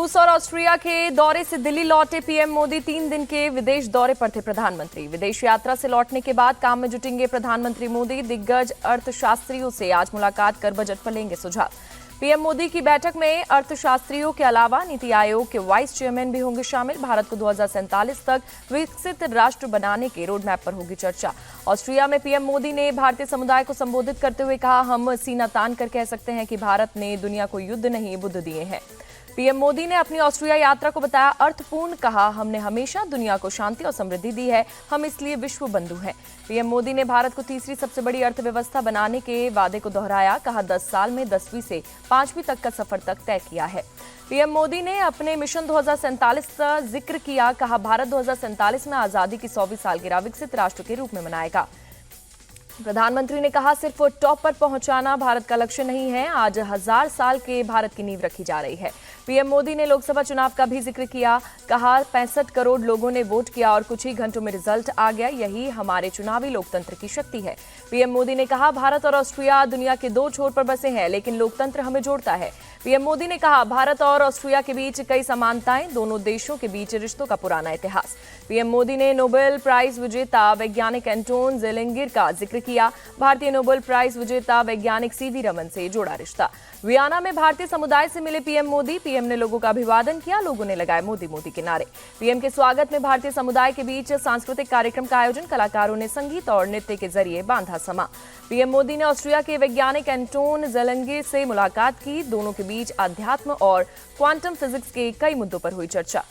रूस और ऑस्ट्रिया के दौरे से दिल्ली लौटे पीएम मोदी 3 दिन के विदेश दौरे पर थे प्रधानमंत्री। विदेश यात्रा से लौटने के बाद काम में जुटेंगे प्रधानमंत्री मोदी। दिग्गज अर्थशास्त्रियों से आज मुलाकात कर बजट पर लेंगे सुझाव। पीएम मोदी की बैठक में अर्थशास्त्रियों के अलावा नीति आयोग के वाइस चेयरमैन भी होंगे शामिल। भारत को 2047 तक विकसित राष्ट्र बनाने के रोड मैप पर होगी चर्चा। ऑस्ट्रिया में पीएम मोदी ने भारतीय समुदाय को संबोधित करते हुए कहा, हम सीना तान कर कह सकते हैं कि भारत ने दुनिया को युद्ध नहीं बुद्ध दिए हैं। पीएम मोदी ने अपनी ऑस्ट्रिया यात्रा को बताया अर्थपूर्ण। कहा, हमने हमेशा दुनिया को शांति और समृद्धि दी है, हम इसलिए विश्व बंधु हैं। पीएम मोदी ने भारत को तीसरी सबसे बड़ी अर्थव्यवस्था बनाने के वादे को दोहराया। कहा, 10 साल में 10वीं से 5वीं तक का सफर तक तय किया है। पीएम मोदी ने अपने मिशन 2047 का जिक्र किया। कहा, भारत 2047 में आजादी की 100वीं सालगिरह विकसित राष्ट्र के रूप में मनाएगा। प्रधानमंत्री ने कहा, सिर्फ टॉप पर पहुंचाना भारत का लक्ष्य नहीं है, आज 1000 साल के भारत की नींव रखी जा रही है। पीएम मोदी ने लोकसभा चुनाव का भी जिक्र किया। कहा, 65 करोड़ लोगों ने वोट किया और कुछ ही घंटों में रिजल्ट आ गया, यही हमारे चुनावी लोकतंत्र की शक्ति है। पीएम मोदी ने कहा, भारत और ऑस्ट्रिया दुनिया के 2 छोर पर बसे हैं, लेकिन लोकतंत्र हमें जोड़ता है। पीएम मोदी ने कहा, भारत और ऑस्ट्रिया के बीच कई समानताएं, दोनों देशों के बीच रिश्तों का पुराना इतिहास। पीएम मोदी ने नोबेल प्राइज विजेता वैज्ञानिक एंटोन जेलेंगिर का जिक्र किया। भारतीय नोबेल प्राइज विजेता वैज्ञानिक सीवी रमन से जोड़ा रिश्ता। वियना में भारतीय समुदाय से मिले पीएम मोदी। पीएम ने लोगों का अभिवादन किया, लोगों ने लगाए मोदी मोदी के नारे। पीएम के स्वागत में भारतीय समुदाय के बीच सांस्कृतिक कार्यक्रम का आयोजन, कलाकारों ने संगीत और नृत्य के जरिए बांधा समा। पीएम मोदी ने ऑस्ट्रिया के वैज्ञानिक एंटोन जेलेंगिर से मुलाकात की। दोनों के बीच अध्यात्म और क्वांटम फिजिक्स के कई मुद्दों पर हुई चर्चा।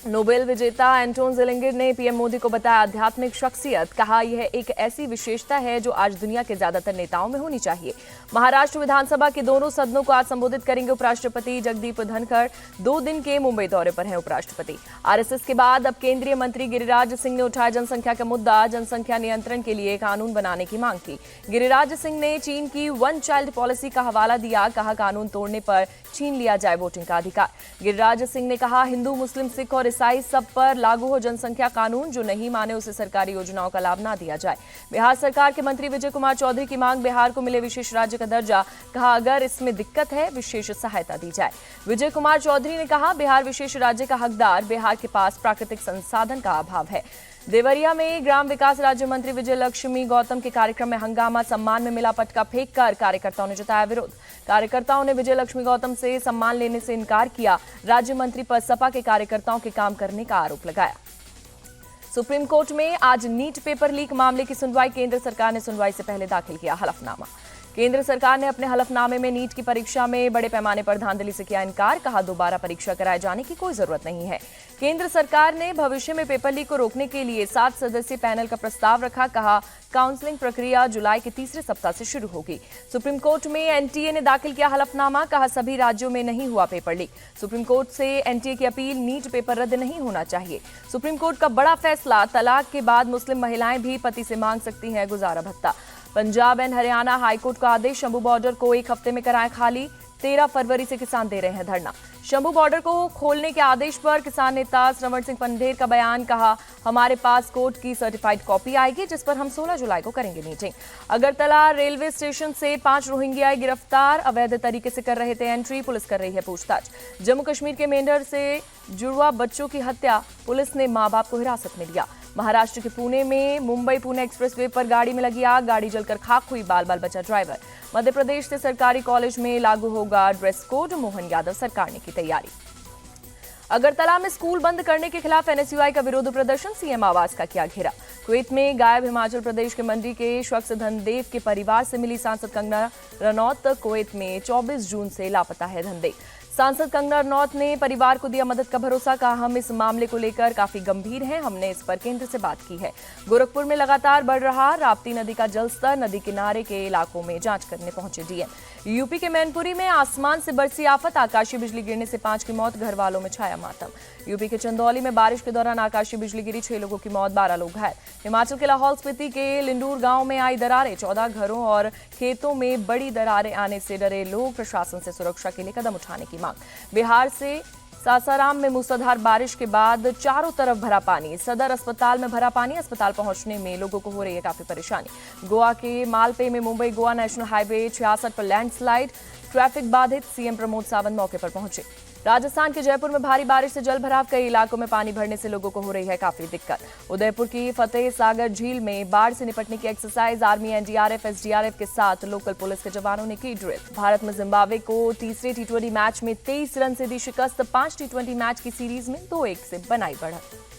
नोबेल विजेता एंटोन जेलेंगिर ने पीएम मोदी को बताया आध्यात्मिक शख्सियत। कहा, यह एक ऐसी विशेषता है जो आज दुनिया के ज्यादातर नेताओं में होनी चाहिए। महाराष्ट्र विधानसभा के दोनों सदनों को आज संबोधित करेंगे उपराष्ट्रपति जगदीप धनखड़। 2 दिन के मुंबई दौरे पर हैं उपराष्ट्रपति। आरएसएस के बाद अब केंद्रीय मंत्री गिरिराज सिंह ने उठाया जनसंख्या का मुद्दा। जनसंख्या नियंत्रण के लिए कानून बनाने की मांग की। गिरिराज सिंह ने चीन की 1 चाइल्ड पॉलिसी का हवाला दिया। कहा, कानून तोड़ने पर छीन लिया जाए वोटिंग का अधिकार। गिरिराज सिंह ने कहा, हिंदू मुस्लिम सिख और ईसाई सब पर लागू हो जनसंख्या कानून, जो नहीं माने उसे सरकारी योजनाओं का लाभ ना दिया जाए। बिहार सरकार के मंत्री विजय कुमार चौधरी की मांग, बिहार को मिले विशेष राज्य का दर्जा। कहा, अगर इसमें दिक्कत है विशेष सहायता दी जाए। विजय कुमार चौधरी ने कहा, बिहार विशेष राज्य का हकदार, बिहार के पास प्राकृतिक संसाधन का अभाव है। देवरिया में ग्राम विकास राज्य मंत्री विजय लक्ष्मी गौतम के कार्यक्रम में हंगामा, सम्मान में मिला पटका फेंककर कार्यकर्ताओं ने जताया विरोध। कार्यकर्ताओं ने विजय लक्ष्मी गौतम से सम्मान लेने से इनकार किया। राज्य मंत्री पर सपा के कार्यकर्ताओं के काम करने का आरोप लगाया। सुप्रीम कोर्ट में आज नीट पेपर लीक मामले की सुनवाई। केंद्र सरकार ने सुनवाई से पहले दाखिल किया हलफनामा। केंद्र सरकार ने अपने हलफनामे में नीट की परीक्षा में बड़े पैमाने पर धांधली से किया इनकार। कहा, दोबारा परीक्षा कराए जाने की कोई जरूरत नहीं है। केंद्र सरकार ने भविष्य में पेपर लीक को रोकने के लिए 7 सदस्यीय पैनल का प्रस्ताव रखा। कहा, काउंसलिंग प्रक्रिया जुलाई के तीसरे सप्ताह से शुरू होगी। सुप्रीम कोर्ट में एनटीए ने दाखिल किया हलफनामा। कहा, सभी राज्यों में नहीं हुआ पेपर लीक। सुप्रीम कोर्ट से एनटीए की अपील, नीट पेपर रद्द नहीं होना चाहिए। सुप्रीम कोर्ट का बड़ा फैसला, तलाक के बाद मुस्लिम महिलाएं भी पति से मांग सकती हैं गुजारा भत्ता। पंजाब एंड हरियाणा हाईकोर्ट का आदेश, शंभू बॉर्डर को 1 हफ्ते में कराएं खाली। 13 फरवरी से किसान दे रहे हैं धरना। शंभू बॉर्डर को खोलने के आदेश पर किसान नेता श्रवण सिंह पंढेर का बयान। कहा, हमारे पास कोर्ट की सर्टिफाइड कॉपी आएगी जिस पर हम 16 जुलाई को करेंगे मीटिंग। अगरतला रेलवे स्टेशन से 5 रोहिंग्या गिरफ्तार, अवैध तरीके से कर रहे थे एंट्री, पुलिस कर रही है पूछताछ। जम्मू कश्मीर के मेंढर से जुड़वा बच्चों की हत्या, पुलिस ने मां बाप को हिरासत में लिया। महाराष्ट्र के पुणे में मुंबई पुणे एक्सप्रेसवे पर गाड़ी में लगी आग, गाड़ी जलकर खाक हुई, बाल बाल बचा ड्राइवर। मध्य प्रदेश से सरकारी कॉलेज में लागू होगा ड्रेस कोड, मोहन यादव सरकार ने की तैयारी। अगरतला में स्कूल बंद करने के खिलाफ एनएसयूआई का विरोध प्रदर्शन, सीएम आवास का किया घेरा। कुवैत में गायब हिमाचल प्रदेश के मंडी के शख्स धनदेव के परिवार से मिली सांसद कंगना रनौत। कुवैत में 24 जून से लापता है धनदेव। सांसद कंगना रनौत ने परिवार को दिया मदद का भरोसा। कहा, हम इस मामले को लेकर काफी गंभीर हैं, हमने इस पर केंद्र से बात की है। गोरखपुर में लगातार बढ़ रहा राप्ती नदी का जलस्तर, नदी किनारे के इलाकों में जांच करने पहुंचे डीएम। यूपी के मैनपुरी में आसमान से बरसी आफत, आकाशीय बिजली गिरने से 5 की मौत, घर वालों में छाया मातम। यूपी के चंदौली में बारिश के दौरान आकाशीय बिजली गिरी, 6 लोगों की मौत, 12 लोग घायल। हिमाचल के लाहौल स्पीति के लिंडूर गांव में आई दरारें, 14 घरों और खेतों में बड़ी दरारें आने से डरे लोग, प्रशासन से सुरक्षा के लिए कदम उठाने की मांग। बिहार से सासाराम में मूसलाधार बारिश के बाद चारों तरफ भरा पानी, सदर अस्पताल में भरा पानी, अस्पताल पहुंचने में लोगों को हो रही है काफी परेशानी। गोवा के मालपे में मुंबई गोवा नेशनल हाईवे 66 पर लैंडस्लाइड, ट्रैफिक बाधित, सीएम प्रमोद सावंत मौके पर पहुंचे। राजस्थान के जयपुर में भारी बारिश से जल भराव, कई इलाकों में पानी भरने से लोगों को हो रही है काफी दिक्कत। उदयपुर की फतेह सागर झील में बाढ़ से निपटने की एक्सरसाइज, आर्मी, एनडीआरएफ, एसडीआरएफ के साथ लोकल पुलिस के जवानों ने की ड्रिल। भारत में जिम्बाब्वे को तीसरे टी20 मैच में 23 रन से दी शिकस्त, 5 टी20 मैच की सीरीज में 2-1 से बनाई बढ़त।